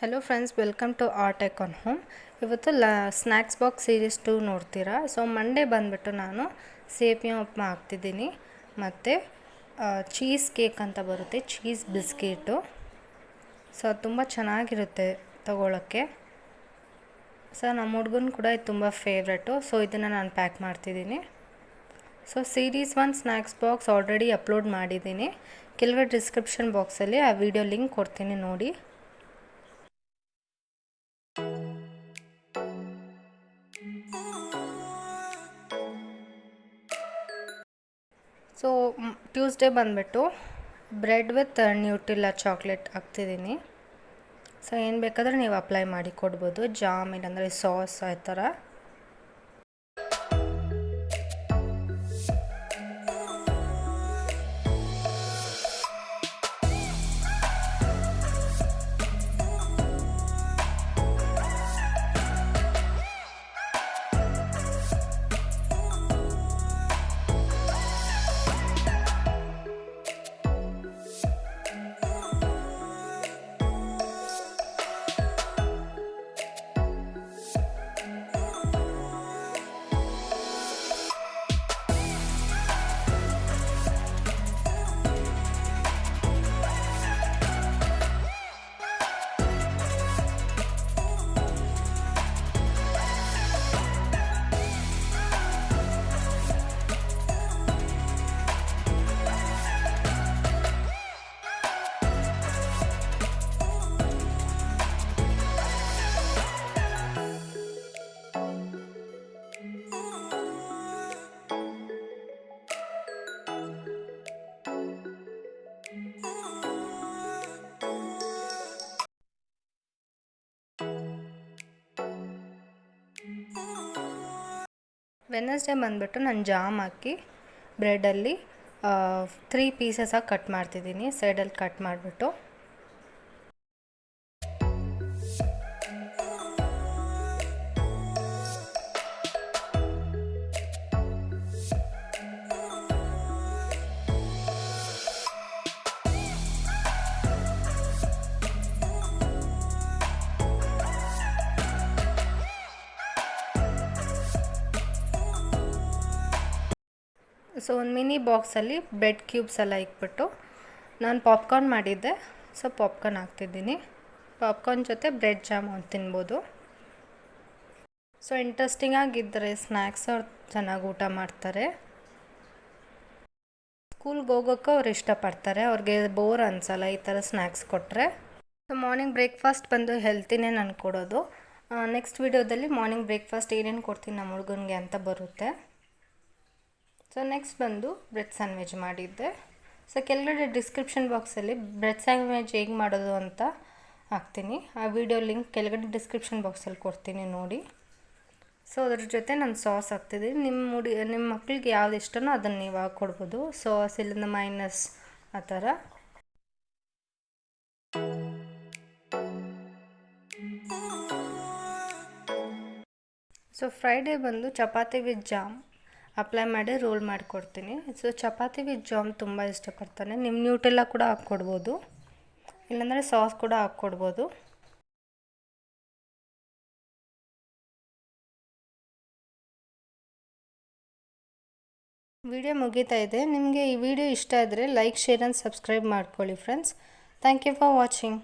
Hello friends, welcome to Art Icon Home. ಇವತ್ತು snacks box series 2 ನೋಡ್ತೀರಾ. So Monday ಬಂದುಬಿಟ್ಟು ನಾನು ಸೇಮಿಯಾ ಉಪ್ಮಾ ಹಾಕ್ತಿದ್ದೀನಿ ಮತ್ತು ಚೀಸ್ ಕೇಕ್ ಅಂತ ಬರುತ್ತೆ, ಚೀಸ್ ಬಿಸ್ಕೆಟು. ಸೊ ಅದು ತುಂಬ ಚೆನ್ನಾಗಿರುತ್ತೆ ತಗೊಳ್ಳೋಕ್ಕೆ. ಸೊ ನಮ್ಮ ಹುಡುಗನ ಕೂಡ ಇದು ತುಂಬ ಫೇವ್ರೆಟು. ಸೊ ಇದನ್ನು ನಾನು ಪ್ಯಾಕ್ ಮಾಡ್ತಿದ್ದೀನಿ. So series 1 snacks box already upload ಮಾಡಿದ್ದೀನಿ. ಕೆಳಗಡೆ ಡಿಸ್ಕ್ರಿಪ್ಷನ್ ಬಾಕ್ಸಲ್ಲಿ ಆ ವಿಡಿಯೋ ಲಿಂಕ್ ಕೊಡ್ತೀನಿ, ನೋಡಿ. ಸೊ ಟ್ಯೂಸ್ಡೇ ಬಂದುಬಿಟ್ಟು ಬ್ರೆಡ್ ವಿತ್ ನ್ಯೂಟ್ರಿಲ್ಲಾ ಚಾಕ್ಲೇಟ್ ಹಾಕ್ತಿದ್ದೀನಿ. ಸೊ ಏನು ಬೇಕಾದರೆ ನೀವು ಅಪ್ಲೈ ಮಾಡಿ ಕೊಡ್ಬೋದು, ಜಾಮ್ ಇಲ್ಲಾಂದರೆ ಸಾಸ್ ಆ ಥರ. ವೆನಸ್ಡೇ ಬಂದುಬಿಟ್ಟು ನಾನು ಜಾಮ್ ಹಾಕಿ ಬ್ರೆಡ್ಡಲ್ಲಿ 3 ಪೀಸಸ್ಸಾಗಿ ಕಟ್ ಮಾಡ್ತಿದ್ದೀನಿ, ಸೈಡಲ್ಲಿ ಕಟ್ ಮಾಡಿಬಿಟ್ಟು. ಸೊ ಒಂದು ಮಿನಿ ಬಾಕ್ಸಲ್ಲಿ ಬ್ರೆಡ್ ಕ್ಯೂಬ್ಸ್ ಎಲ್ಲ ಇಕ್ಬಿಟ್ಟು ನಾನು ಪಾಪ್ಕಾರ್ನ್ ಮಾಡಿದ್ದೆ. ಸೊ ಪಾಪ್ಕಾರ್ನ್ ಹಾಕ್ತಿದ್ದೀನಿ. ಪಾಪ್ಕಾರ್ನ್ ಜೊತೆ ಬ್ರೆಡ್ ಜಾಮ್ ತಿನ್ಬೋದು. ಸೊ ಇಂಟ್ರೆಸ್ಟಿಂಗ್ ಆಗಿದ್ದರೆ ಸ್ನ್ಯಾಕ್ಸ್ ಅವ್ರು ಚೆನ್ನಾಗಿ ಊಟ ಮಾಡ್ತಾರೆ. ಸ್ಕೂಲ್ಗೆ ಹೋಗೋಕ್ಕೆ ಅವ್ರು ಇಷ್ಟಪಡ್ತಾರೆ, ಅವ್ರಿಗೆ ಬೋರ್ ಅನಿಸಲ್ಲ ಈ ಥರ ಸ್ನ್ಯಾಕ್ಸ್ ಕೊಟ್ಟರೆ. ಸೊ ಮಾರ್ನಿಂಗ್ ಬ್ರೇಕ್ಫಾಸ್ಟ್ ಬಂದು ಹೆಲ್ತಿನೇ ನಾನು ಕೊಡೋದು. ನೆಕ್ಸ್ಟ್ ವಿಡಿಯೋದಲ್ಲಿ ಮಾರ್ನಿಂಗ್ ಬ್ರೇಕ್ಫಾಸ್ಟ್ ಏನೇನು ಕೊಡ್ತೀನಿ ನಮ್ಮ ಹುಡುಗನಿಗೆ ಅಂತ ಬರುತ್ತೆ. ಸೊ ನೆಕ್ಸ್ಟ್ ಬಂದು ಬ್ರೆಡ್ ಸ್ಯಾಂಡ್ವಿಚ್ ಮಾಡಿದ್ದೆ. ಸೊ ಕೆಳಗಡೆ ಡಿಸ್ಕ್ರಿಪ್ಷನ್ ಬಾಕ್ಸಲ್ಲಿ ಬ್ರೆಡ್ ಸ್ಯಾಂಡ್ವಿಚ್ ಹೇಗೆ ಮಾಡೋದು ಅಂತ ಹಾಕ್ತೀನಿ. ಆ ವಿಡಿಯೋ ಲಿಂಕ್ ಕೆಳಗಡೆ ಡಿಸ್ಕ್ರಿಪ್ಷನ್ ಬಾಕ್ಸಲ್ಲಿ ಕೊಡ್ತೀನಿ, ನೋಡಿ. ಸೊ ಅದ್ರ ಜೊತೆ ನಾನು ಸಾಸ್ ಹಾಕ್ತಿದ್ದೀನಿ. ನಿಮ್ಮ ಮಕ್ಕಳಿಗೆ ಯಾವ್ದು ಇಷ್ಟನೋ ಅದನ್ನು ನೀವು ಹಾಕ್ಕೊಡ್ಬೋದು. ಸಾಸ್ ಇಲ್ಲಿಂದ ಮೈನಸ್ ಆ ಥರ. ಸೊ ಫ್ರೈಡೇ ಬಂದು ಚಪಾತಿ ವಿತ್ ಜಾಮ್ ಅಪ್ಲೈ ಮಾಡಿ ರೋಲ್ ಮಾಡಿಕೊಡ್ತೀನಿ. ಸೊ ಚಪಾತಿ ವಿತ್ ಜಾಮ್ ತುಂಬ ಇಷ್ಟಪಡ್ತಾನೆ. ನಿಮ್ಮ ನ್ಯೂಟ್ರೆಲ್ಲಾ ಕೂಡ ಹಾಕ್ಕೊಡ್ಬೋದು, ಇಲ್ಲಾಂದರೆ ಸಾಸ್ ಕೂಡ ಹಾಕ್ಕೊಡ್ಬೋದು. ವಿಡಿಯೋ ಮುಗಿತಾ ಇದೆ. ನಿಮಗೆ ಈ ವಿಡಿಯೋ ಇಷ್ಟ ಆದರೆ ಲೈಕ್, ಶೇರ್ ಆ್ಯಂಡ್ ಸಬ್ಸ್ಕ್ರೈಬ್ ಮಾಡ್ಕೊಳ್ಳಿ friends. Thank you for watching.